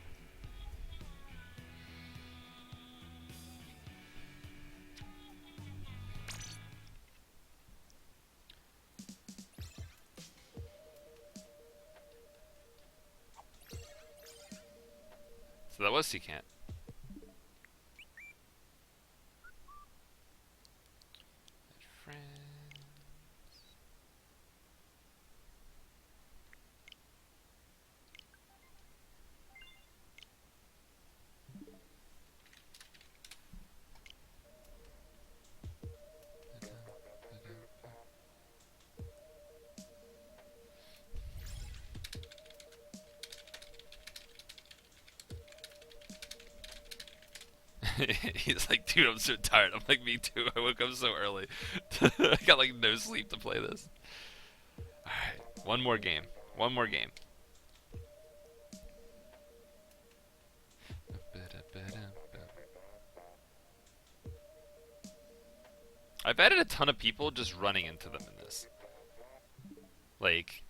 Speaker 1: So that was Secant. He's like, dude, I'm so tired. I'm like, me too. I woke up so early. I got like no sleep to play this. Alright, one more game. One more game. I've added a ton of people just running into them in this. Like,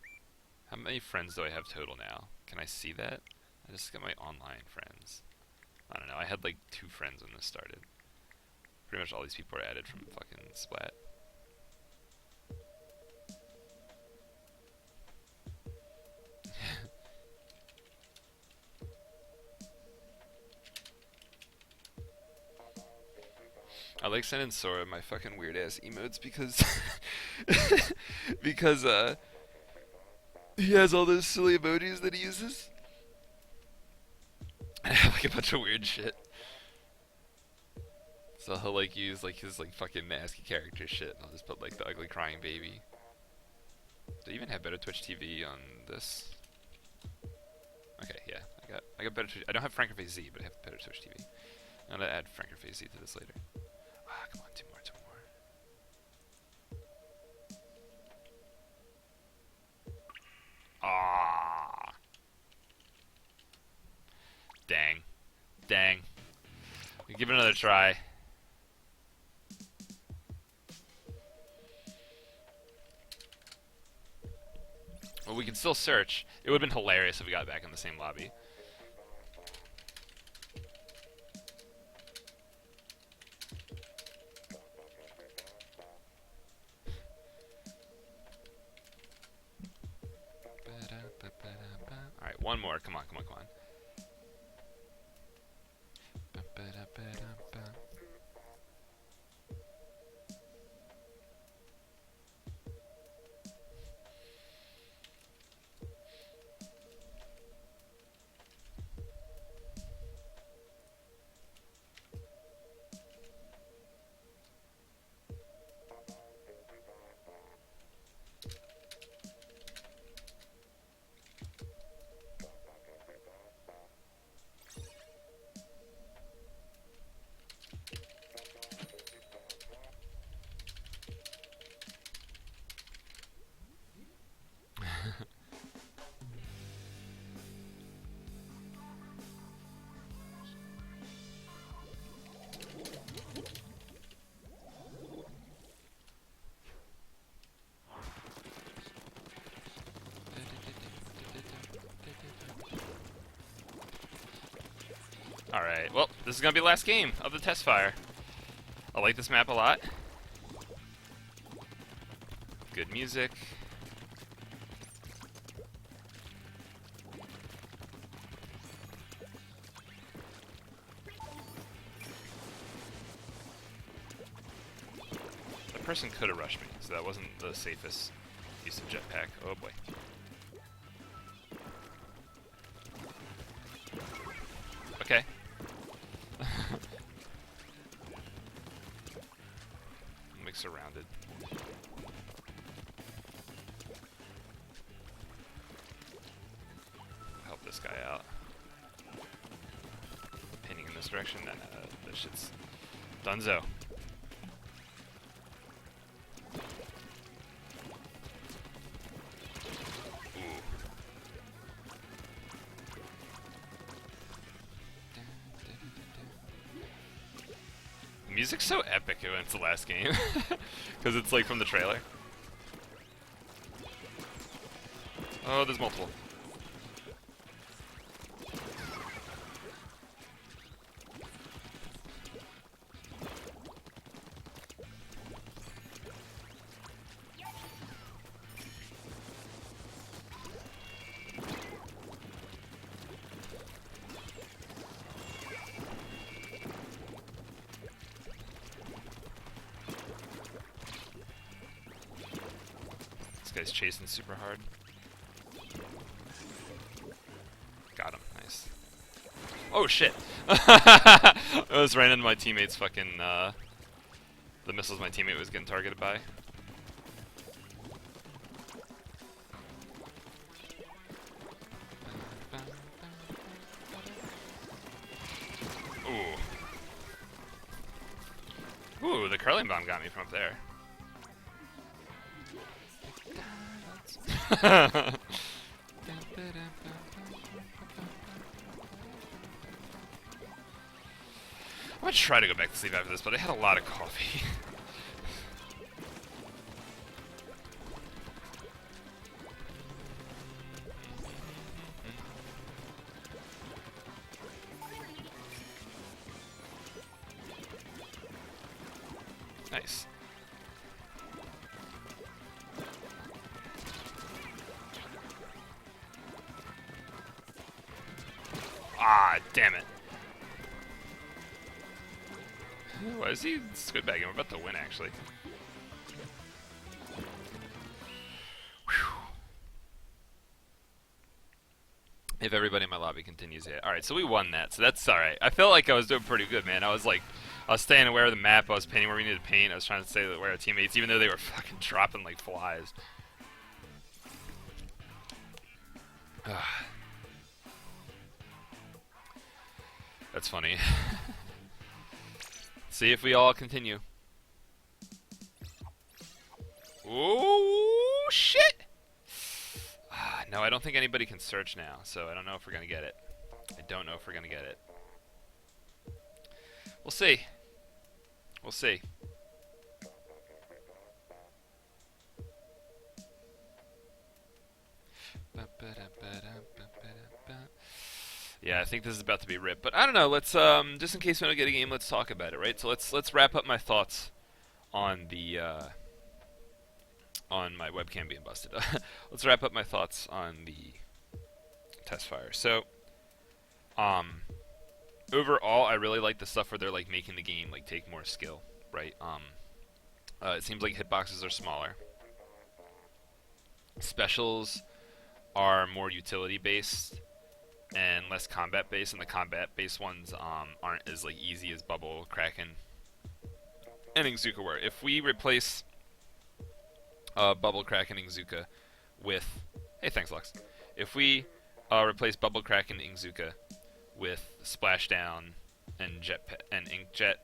Speaker 1: how many friends do I have total now? Can I see that? I just got my online friends. I don't know, I had like 2 friends when this started. Pretty much all these people are added from fucking Splat. I like sending Sora my fucking weird ass emotes because because he has all those silly emojis that he uses. I have like a bunch of weird shit. So he'll like use like his like fucking nasty character shit, and I'll just put like the ugly crying baby. Do I even have better Twitch TV on this? Okay, yeah, I got better. I don't have Frankerface Z, but I have better Twitch TV. I'm gonna add Frankerface Z to this later. Ah, come on, two more. Ah, dang. Give it another try. Well, we can still search. It would have been hilarious if we got back in the same lobby. Alright, one more. Come on. Alright, well, this is gonna be the last game of the Testfire. I like this map a lot. Good music. That person could have rushed me, so that wasn't the safest use of jetpack. Oh boy. Okay. I'm surrounded. Help this guy out. Painting in this direction? No, this shit's dunzo. The music's so epic when it's the last game, because it's like from the trailer. Oh, there's multiple. This guy's chasing super hard. Got him. Nice. Oh shit! I was ran into my teammate's fucking, the missiles my teammate was getting targeted by. Ooh. Ooh, the curling bomb got me from up there. I'm gonna try to go back to sleep after this, but I had a lot of coffee. Nice. Ah, damn it. Why is he squidbagging? We're about to win, actually. Whew. If everybody in my lobby continues it. Alright, so we won that, so that's alright. I felt like I was doing pretty good, man. I was staying aware of the map, I was painting where we needed to paint, I was trying to stay aware of teammates, even though they were fucking dropping like flies. That's funny. See if we all continue. Oh shit! No, I don't think anybody can search now, so I don't know if we're gonna get it. I don't know if we're gonna get it. We'll see. We'll see. Yeah, I think this is about to be ripped, but I don't know. Let's just in case we don't get a game, let's talk about it, right? So let's wrap up my thoughts on the on my webcam being busted. Let's wrap up my thoughts on the Testfire. So, overall, I really like the stuff where they're like making the game like take more skill, right? It seems like hitboxes are smaller. Specials are more utility based and less combat based, and the combat based ones aren't as like easy as Bubble, Kraken, and Ingzuka were. If we replace Bubble, Kraken, Ingzuka with thanks Lux. If we replace Bubble, Kraken, Ingzuka with Splashdown and Inkjet,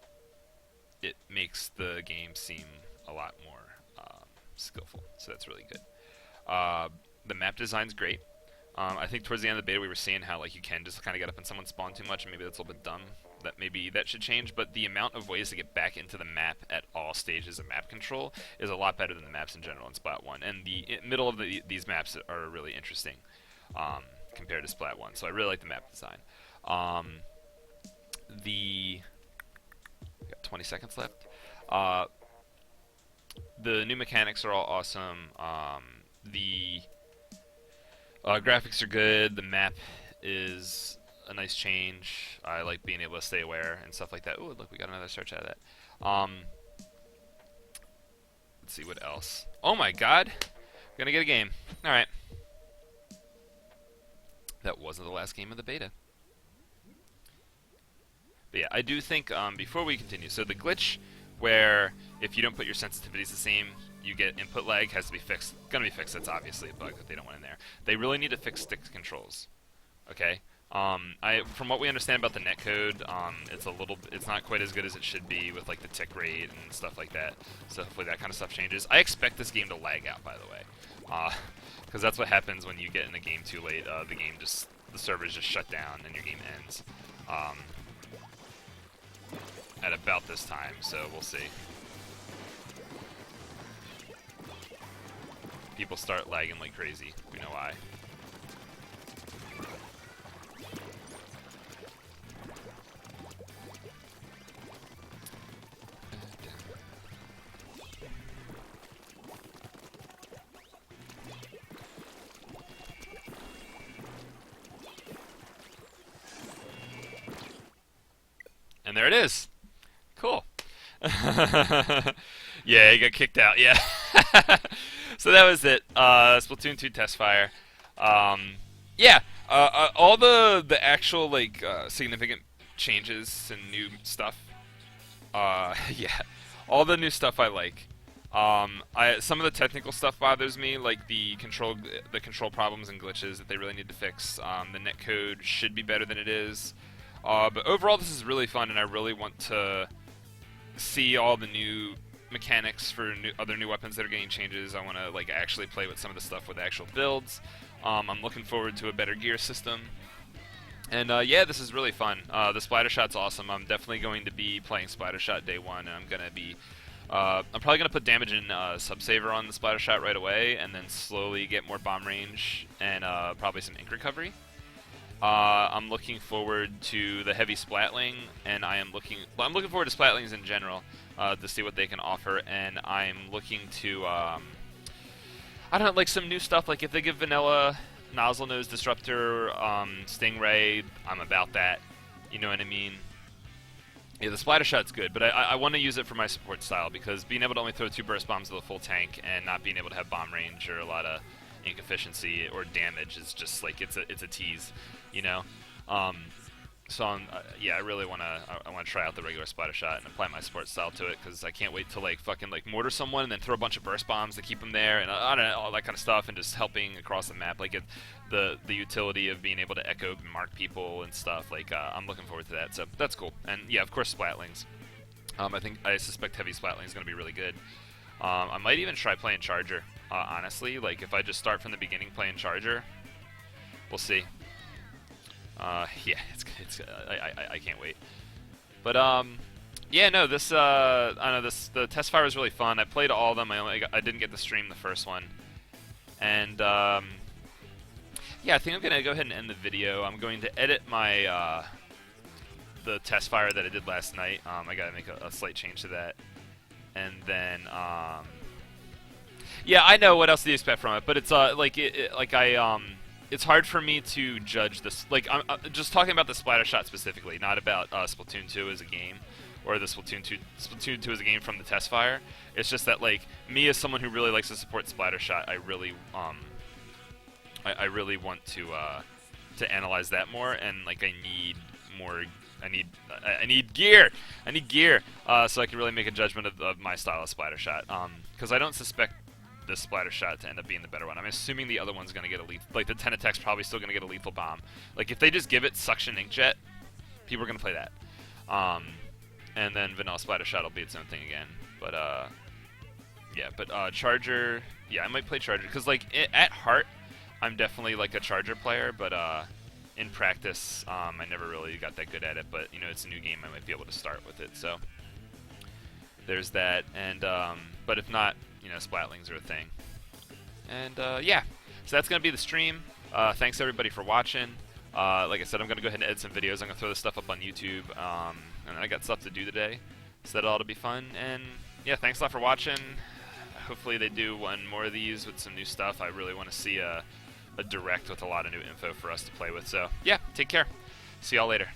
Speaker 1: it makes the game seem a lot more skillful. So that's really good. The map design's great. I think towards the end of the beta we were seeing how like you can just kind of get up and someone spawn too much, and maybe that's a little bit dumb. Maybe that should change, but the amount of ways to get back into the map at all stages of map control is a lot better than the maps in general in Splat 1. And the middle of these maps are really interesting compared to Splat 1, so I really like the map design. the we got 20 seconds left. The new mechanics are all awesome. The graphics are good. The map is a nice change. I like being able to stay aware and stuff like that. Ooh, look, we got another search out of that. Let's see what else. Oh my god, we're gonna get a game. All right, that wasn't the last game of the beta. But yeah, I do think before we continue, so the glitch where if you don't put your sensitivities the same, you get input lag has to be fixed. Gonna be fixed. That's obviously a bug that they don't want in there. They really need to fix stick controls. Okay. From what we understand about the netcode, it's not quite as good as it should be with like the tick rate and stuff like that. So hopefully that kind of stuff changes. I expect this game to lag out, by the way, because that's what happens when you get in the game too late. The servers just shut down and your game ends at about this time. So we'll see. People start lagging like crazy. We know why. And there it is. Cool. Yeah, he got kicked out. Yeah. So that was it. Splatoon 2 Testfire. Yeah. All the actual like significant changes and new stuff. Yeah. All the new stuff I like. Some of the technical stuff bothers me, like the control problems and glitches that they really need to fix. The netcode should be better than it is. But overall, this is really fun, and I really want to see all the new mechanics for other new weapons that are getting changes. I want to like actually play with some of the stuff with actual builds. I'm looking forward to a better gear system. And yeah, this is really fun. The splatter shot's awesome. I'm definitely going to be playing splatter shot day one, and I'm probably gonna put damage and sub-saver on the splatter shot right away, and then slowly get more bomb range and probably some ink recovery. I'm looking forward to the heavy splatling, and I'm looking forward to splatlings in general to see what they can offer, and I'm looking to I don't know, like some new stuff. Like if they give vanilla nozzle nose disruptor, stingray, I'm about that. You know what I mean? Yeah, the splatter shot's good, but I want to use it for my support style, because being able to only throw 2 burst bombs with a full tank and not being able to have bomb range or a lot of ink efficiency or damage is just like it's a tease, you know. So yeah, I really want to try out the regular splatter shot and apply my support style to it, because I can't wait to like fucking like mortar someone and then throw a bunch of burst bombs to keep them there, and I don't know, all that kind of stuff, and just helping across the map, like the utility of being able to echo and mark people and stuff. Like I'm looking forward to that, so that's cool. And yeah, of course, splatlings. I suspect heavy splatling is going to be really good. I might even try playing Charger. Honestly, like if I just start from the beginning playing Charger, we'll see. Yeah, I can't wait. But yeah, no, this I don't know, the Testfire was really fun. I played all of them. I didn't get to stream the first one, and yeah, I think I'm gonna go ahead and end the video. I'm going to edit my the Testfire that I did last night. I gotta make a slight change to that, and then yeah, I know what else do you expect from it, but it's it's hard for me to judge this. Like, I'm just talking about the splatter shot specifically, not about Splatoon 2 as a game, or the Splatoon 2 as a game from the Testfire. It's just that, like, me as someone who really likes to support splatter shot, I really want to analyze that more, and like I need gear. I need gear so I can really make a judgment of my style of splatter shot. Because I don't suspect this splatter shot to end up being the better one. I'm assuming the other one's going to get a lethal, like the 10 attack's probably still going to get a lethal bomb. Like if they just give it suction inkjet, people are going to play that. And then vanilla splatter shot will be its own thing again. But yeah, but Charger, yeah, I might play Charger, because like at heart, I'm definitely like a Charger player, but in practice, I never really got that good at it. But you know, it's a new game, I might be able to start with it. So there's that. And but if not, you know, splatlings are a thing. And yeah, so that's gonna be the stream. Thanks everybody for watching. Like I said, I'm going to go ahead and edit some videos. I'm going to throw this stuff up on YouTube, and I got stuff to do today, so that ought to be fun. And yeah, thanks a lot for watching. Hopefully they do one more of these with some new stuff. I really want to see a direct with a lot of new info for us to play with. So yeah, take care. See y'all later.